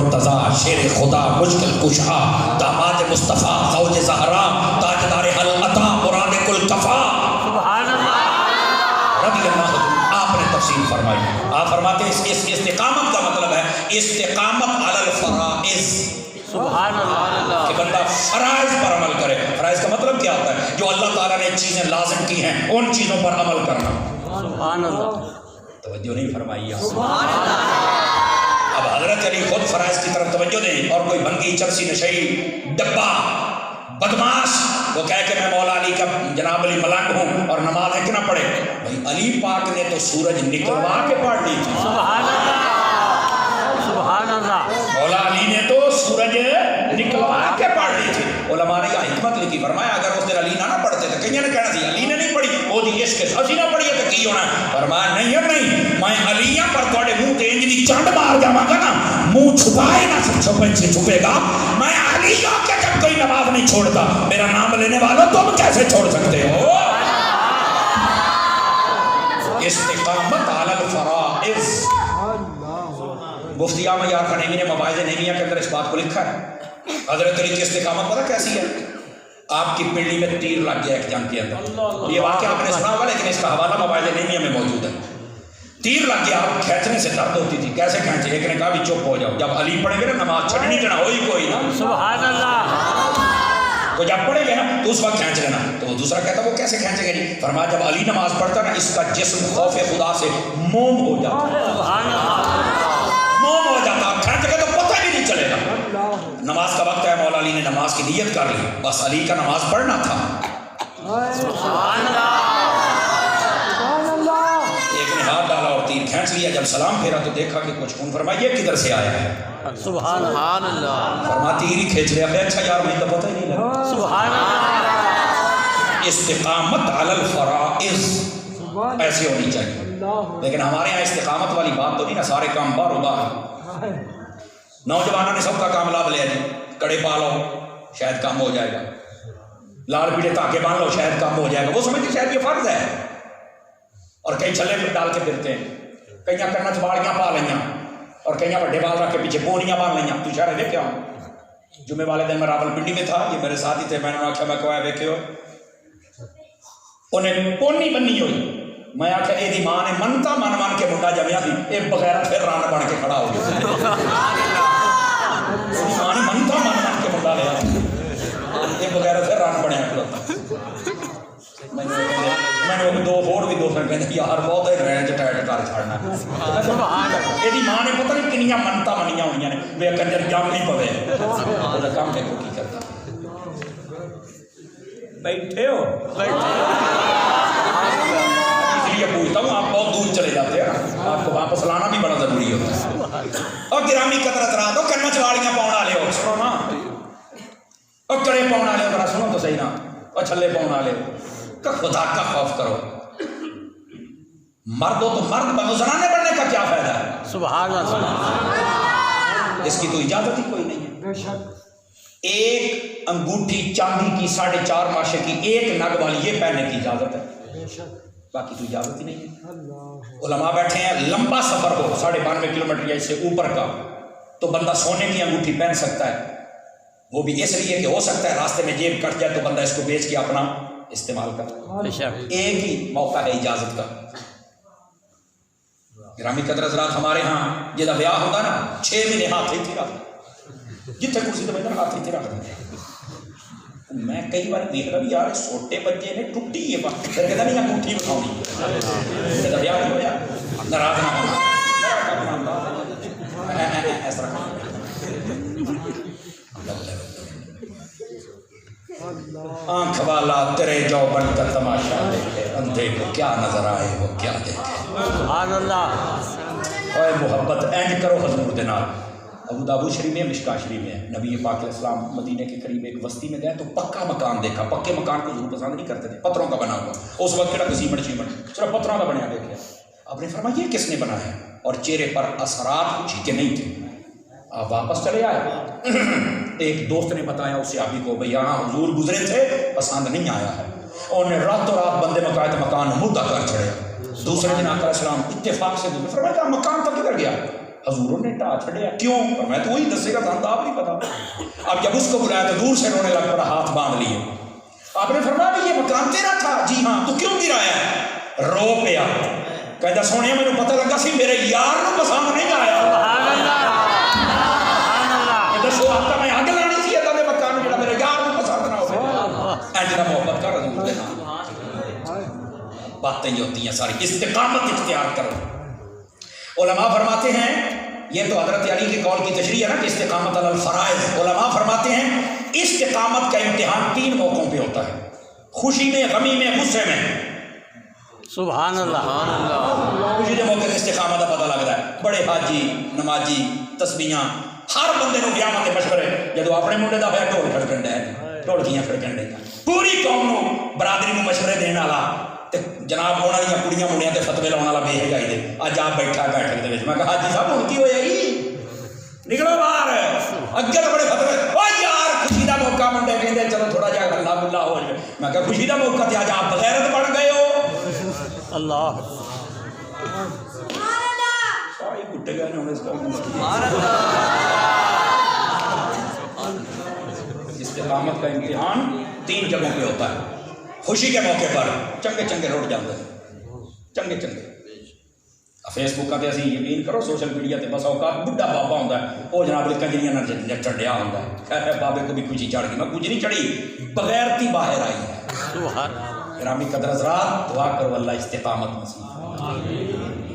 مرتضی شیر خدا مشکل کشا داماد مصطفیٰ زوج زہرا تاجدار حل عطا مراد کل کفا سبحان اللہ رضی اللہ عنہ آپ نے تفصیل فرمائی. آپ فرماتے ہیں اس استقامت کا مطلب ہے استقامت علی الفرائض، سبحان اللہ کہ بندہ فرائض پر عمل کرے. فرائض کا مطلب کیا ہوتا ہے؟ جو اللہ تعالیٰ نے چیزیں لازم کی ہیں ان چیزوں پر عمل کرنا. سبحان اللہ توجہ نہیں فرمائی آپ. سبحان اللہ. اب حضرت علی خود فرائض کی طرف توجہ دیں اور کوئی بھنگی چرسی نشئی ڈبہ بدماش وہ کہہ کہ میں مولا علی کا جناب علی ملنگ ہوں اور نماز ایک نہ پڑھے. بھائی علی پاک نے تو سورج نکلوا کے پڑھ لی تھی. سبحان اللہ سبحان اللہ. مولا علی نے تو سورج نکلوا کے پڑھ لی تھی. علماء نے یہ حکمت لکھی، فرمایا اگر اس دن علی نہ پڑھتے تو کہیں نے کہنا تھی علی نے نہیں پڑھی وہ دی عشق اسی نہ پڑھی تو کی ہونا. فرمایا نہیں ہے نہیں، میں علیہ پر تھوڑے منہ تے انج دی چنڈ مار جاواں گا نا، منہ چھپائے نہ چھپے گا. میں علیہ کے جب کوئی نماز نہیں چھوڑتا، میرا نام لینے والوں تم کیسے چھوڑ سکتے ہو؟ استقامت علی الفرائض. مفتی احمد یار خانیمی نے مواعظ نیمیہ کے اندر اس بات کو لکھا ہے. حضرت علی کی استقامت پتہ کیسی ہے؟ آپ کی پنڈلی میں تیر لگ گیا ایک جنگ کے اندر. یہ واقعہ آپ نے سنا ہوگا لیکن اس کا حوالہ مواعظ نیمیہ میں موجود ہے. تیر لگ گیا، کھینچنے سے درد ہوتی تھی، کیسے کھینچے؟ ایک نے کہا بھی چپ ہو جاؤ، جب علی پڑھیں گے نا نماز چھڑنی جنا ہوئی کوئی نا. سبحان اللہ. تو جب پڑھیں گے نا تو اس وقت کھینچ لینا. تو وہ دوسرا کہتا وہ کیسے کھینچیں گے جی؟ فرمایا جب علی نماز پڑھتا نا اس کا جسم خوف خدا سے موم ہو جاتا، سبحان اللہ. موم ہو جاتا، کھینچ کے تو پتہ بھی نہیں چلے گا. نماز کا وقت ہے، مولا علی نے نماز کی نیت کر لی، بس علی کا نماز پڑھنا تھا. سبحان اللہ. ایک نے ہاتھ ڈالا اور تیر کھینچ لیا. جب سلام پھیرا تو دیکھا کہ کچھ خون. فرمایا یہ کدھر سے آیا ہے؟ سبحان اللہ. فرمایا تیر ہی کھینچ لیا. اچھا یار مجھے تو پتہ ہی نہیں لگا. سبحان اللہ. استقامت علی الفرائض ایسی ہونی چاہیے. لیکن ہمارے یہاں استقامت والی بات تو نہیں نا، سارے کام بار باہر. نوجوانوں نے سب کا کام لاب لیا جی، کڑے پالو شاید کام ہو جائے گا، لال پیڑے تاکے باندھ لو شاید کام ہو جائے گا. وہ سمجھتے شاید یہ فرض ہے. اور کئی چھلے ڈال کے پھرتے ہیں، کئی کرنا چباڑیاں پا لیا اور کئی بڑے بال رکھ کے پیچھے پونیاں باندھ لیا. تو شہر دیکھ کیا جمعے والے دن میں راول پنڈی میں تھا، یہ میرے ساتھ ہی تھے. میں نے آخیا میں کہا دیکھے ہو انہیں پونی بننی ہوئی. میں آخیا یہ ماں نے منتا من کے منڈا جمیا تھی، یہ بغیر پھر ران بن کے کھڑا ہو گیا. ماں نے منتا من کے منڈا لیا، یہ بغیر پھر ران بنیا کھڑا. میں نے دو ہوڑ بھی دوست کہتے یار بہت ہی رینج ٹائٹ کر چھڑنا. یہ ماں نے پتہ نہیں کنیاں منتا منیاں ہوئی نے بے کنجر جم نہیں پوے. کام دیکھو کی کرتا. بیٹھے ہو اس لیے پوچھتا ہوں، آپ بہت دور چلے جاتے ہیں، آپ کو واپس لانا بھی بڑا ضروری ہوتا ہے. اور گرامی قدر حضرات ہو، کرنا چواڑیاں پاؤں والے ہو سنو نا، اور کڑے پاؤں والے ہو ذرا سنو تو صحیح نا، اور چھلے پاؤں والے ہو. خدا کا خوف کرو. مرد ہو تو مرد بنو، زنانے بننے کا کیا فائدہ ہے؟ سبحان اللہ. اس کی تو اجازت ہی کوئی نہیں ہے. ایک انگوٹھی چاندی کی 4.5 ماشے کی ایک نگ والی یہ پہننے کی اجازت ہے، باقی تو اجازت ہی نہیں ہے. علماء بیٹھے ہیں، لمبا سفر ہو 92.5 کلومیٹر یا اس سے اوپر کا تو بندہ سونے کی انگوٹھی پہن سکتا ہے. وہ بھی اس لیے کہ ہو سکتا ہے راستے میں جیب کٹ جائے تو بندہ اس کو بیچ کے اپنا استعمال کرتا. ایک ہی موقع ہے اجازت کا. گرامی قدر حضرات ہمارے ہاں جہاں بیاہ ہوگا نا 6 مہینے ہاتھ ہی رکھ جتنے کرسی تو میں ہاتھ ہی رکھ دیں. میں کئی بار دیکھ رہا بھی یار چھوٹے بچے نے ٹوٹی ہے پھر کہتا نہیں انگوٹھی بٹھاؤں جب بیاہ نہیں ہوا ناراض نہ ہونا ایسا آنکھ والا تیرے جو بن کر تماشا دیکھے، اندھے کو کیا نظر آئے وہ کیا دیکھے. سبحان اللہ. اے محبت اینج کرو حضور دے نال. ابو داؤد شریف میں مشکا شریف میں نبی پاک علیہ السلام مدینے کے قریب ایک بستی میں گئے تو پکا مکان دیکھا. پکے مکان کو ضرور پسند نہیں کرتے تھے، پتھروں کا بنا ہوا. اس وقت کہڑا سیمنٹ صرف پتھروں کا بنیا دیکھا. آپ نے فرمایا یہ کس نے بنایا؟ اور چہرے پر اثرات کچھ کے نہیں تھے. آپ واپس چلے آئے. ایک دوست نے بتایا اس صحابی کو بھئی یہاں حضور گزرے تھے، پسند نہیں آیا ہے. اور نے راتوں رات بندے مقاعد مکان مردہ کر چھڑے. دوسرے دن آقا علیہ السلام اتفاق سے فرمایا مکان تو کدھر گیا؟ حضور نے ٹا چھڑیا کیوں؟ پر میں تو وہی دسے گا تھا آپ نہیں پتا. اب جب اس کو بلایا تو دور سے رونے لگ پڑا, ہاتھ باندھ لیے. آپ نے فرمایا بھی یہ مکان تیرا تھا؟ جی ہاں. تو کیوں گرایا ہے؟ رو پیا. کہتا سونے مجھے پتہ لگا سی میرے یار نو پسند نہیں آیا. دسو آپ کا میں اگ لانی سی ادھر دے مکان جڑا میرے یار نو پسند نہ ہو. ایجنا محبت کر حضور دے نام. باتیں یہ ہوتی ہیں ساری. استقامت اختیار کرو. علماء فرماتے ہیں, یہ تو حضرت علی کے قول کی تشریح ہے نا کہ استقامت علی الفرائض. علماء فرماتے ہیں استقامت کا امتحان 3 موقعوں پہ ہوتا ہے, خوشی میں, غمی میں, غصے میں. سبحان اللہ. خوشی کے موقع استقامت کا پتہ لگتا ہے. بڑے حاجی, نمازی, تسبیحاں, ہر بندے کو قیامت کے مشورے. جدو اپنے منڈے کا ہوا ڈھول کھڑکن ڈے, ڈھولکیاں کھڑکن ڈے, پوری قوم نو برادری کو مشورے دینے والا جناب ہونا دیا کڑیاں منڈیاں تے فتوے لاؤن والا بے حجائی دے. اج آپ بیٹھا بیٹھک دے وچ میں کہا حاجی صاحب ہن کی ہویا جی, نکلو باہر. اگے تو بڑے فتوے, او یار خوشی دا موقع منڈے کہندے چلو تھوڑا جہا ہلا بلا ہو جائے. میں کہا خوشی دا موقع تے اج آپ بغیرت بن گئے ہو. اللہ سارے کٹے گئے نے اس قوم. استقامت کا امتحان 3 جگہوں پہ ہوتا ہے. خوشی کے موقع پر چنگے چنگے روٹ جاتے ہیں, چنگے چنگے. فیس بک کا اسی یقین کرو, سوشل میڈیا تے بس اوقات بڈھا بابا ہوندا ہے وہ جناب کنجریاں نال چڑھیا ہوندا ہے. خیر بابے کو بھی خوشی چڑھ گئی, میں کچھ نہیں چڑھی, بغیرتی باہر آئی ہے. سبحان. گرامی قدر حضرات, دعا کرو اللہ استقامت نصیب.